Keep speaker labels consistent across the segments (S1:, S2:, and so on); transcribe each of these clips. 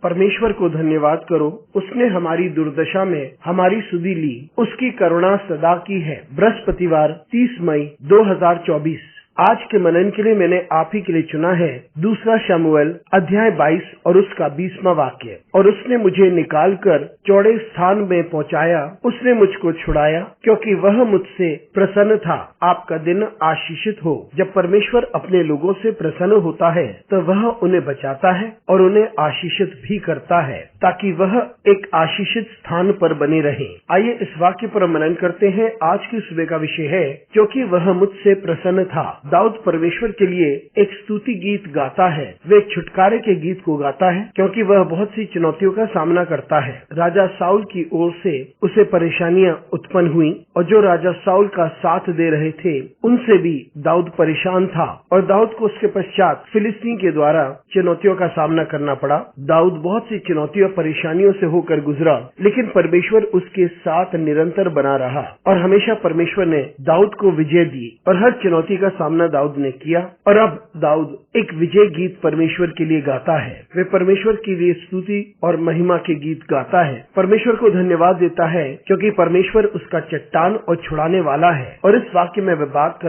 S1: परमेश्वर को धन्यवाद करो, उसने हमारी दुर्दशा में हमारी सुधि ली, उसकी करुणा सदा की है। बृहस्पतिवार 30 मई 2024। आज के मनन के लिए मैंने आप ही के लिए चुना है 2 शमूएल अध्याय 22 और उसका 20वां वाक्य। और उसने मुझे निकालकर चौड़े स्थान में पहुंचाया, उसने मुझको छुड़ाया, क्योंकि वह मुझसे प्रसन्न था। आपका दिन आशीषित हो। जब परमेश्वर अपने लोगों से प्रसन्न होता है तो वह उन्हें बचाता है और उन्हें आशीषित भी करता है, ताकि वह एक आशीषित स्थान पर बने रहे। आइए इस वाक्य पर मनन करते हैं। आज की सुबह का विषय है, क्योंकि वह मुझसे प्रसन्न था। दाऊद परमेश्वर के लिए एक स्तुति गीत गाता है। वे छुटकारे के गीत को गाता है, क्योंकि वह बहुत सी चुनौतियों का सामना करता है। राजा साउल की ओर से उसे परेशानियां उत्पन्न हुई और जो राजा साउल का साथ दे रहे थे उनसे भी दाऊद परेशान था और दाऊद को उसके पश्चात फिलिस्तीन के द्वारा चुनौतियों का सामना करना पड़ा। दाऊद बहुत सी चुनौतियों परेशानियों से होकर गुजरा, लेकिन परमेश्वर उसके साथ निरंतर बना रहा और हमेशा परमेश्वर ने दाऊद को विजय दी और हर चुनौती का सामना दाऊद ने किया। और अब दाऊद एक विजय गीत परमेश्वर के लिए गाता है। वे परमेश्वर के लिए स्तुति और महिमा के गीत गाता है, परमेश्वर को धन्यवाद देता है, क्योंकि परमेश्वर उसका चट्टान और छुड़ाने वाला है। और इस वाक्य में वह बात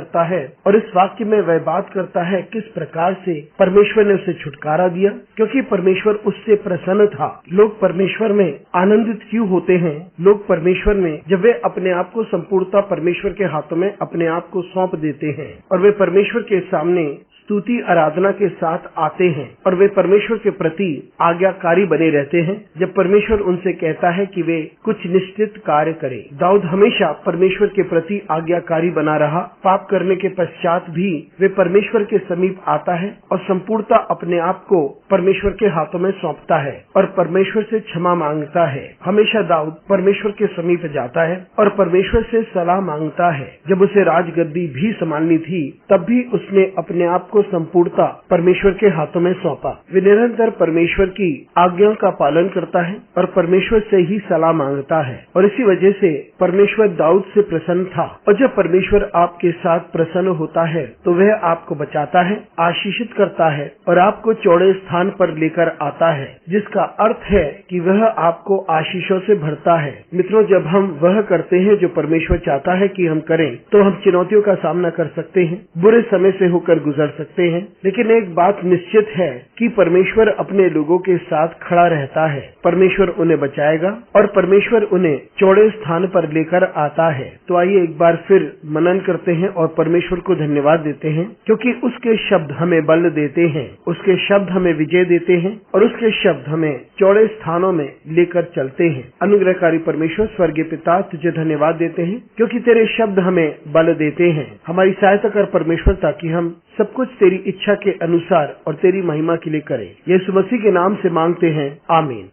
S1: करता है किस प्रकार से परमेश्वर ने उसे छुटकारा दिया, क्योंकि परमेश्वर उससे प्रसन्न था। लोग परमेश्वर में आनंदित क्यों होते हैं? लोग परमेश्वर में जब वे अपने आप को संपूर्णतः परमेश्वर के हाथों में अपने आप को सौंप देते हैं और वे परमेश्वर के सामने स्तुति आराधना के साथ आते हैं और वे परमेश्वर के प्रति आज्ञाकारी बने रहते हैं। जब परमेश्वर उनसे कहता है कि वे कुछ निश्चित कार्य करें। दाऊद हमेशा परमेश्वर के प्रति आज्ञाकारी बना रहा। पाप करने के पश्चात भी वे परमेश्वर के समीप आता है और संपूर्णता अपने आप को परमेश्वर के हाथों में सौंपता है और परमेश्वर से क्षमा मांगता है। हमेशा दाऊद परमेश्वर के समीप जाता है और परमेश्वर से सलाह मांगता है। जब उसे राजगद्दी भी संभालनी थी तब भी उसने अपने आप को संपूर्णता परमेश्वर के हाथों में सौंपा। वे निरंतर परमेश्वर की आज्ञा का पालन करता है और परमेश्वर से ही सलाह मांगता है और इसी वजह से परमेश्वर दाऊद से प्रसन्न था। और जब परमेश्वर आपके साथ प्रसन्न होता है तो वह आपको बचाता है, आशीषित करता है और आपको चौड़े स्थान पर लेकर आता है, जिसका अर्थ है कि वह आपको आशीषों से भरता है। मित्रों, जब हम वह करते हैं जो परमेश्वर चाहता है कि हम करें तो हम चुनौतियों का सामना कर सकते हैं, बुरे समय से होकर गुजर सकते हैं। लेकिन एक बात निश्चित है कि परमेश्वर अपने लोगों के साथ खड़ा रहता है। परमेश्वर उन्हें बचाएगा और परमेश्वर उन्हें चौड़े स्थान पर लेकर आता है। तो आइए एक बार फिर मनन करते हैं और परमेश्वर को धन्यवाद देते हैं, क्योंकि उसके शब्द हमें बल देते हैं, उसके शब्द हमें विजय देते हैं और उसके शब्द हमें चौड़े स्थानों में लेकर चलते हैं। अनुग्रहकारी परमेश्वर स्वर्गीय पिता, तुझे धन्यवाद देते हैं क्योंकि तेरे शब्द हमें बल देते हैं। हमारी सहायता कर परमेश्वर, ताकि हम सब कुछ तेरी इच्छा के अनुसार और तेरी महिमा के लिए करें। यीशु मसीह के नाम से मांगते हैं, आमीन।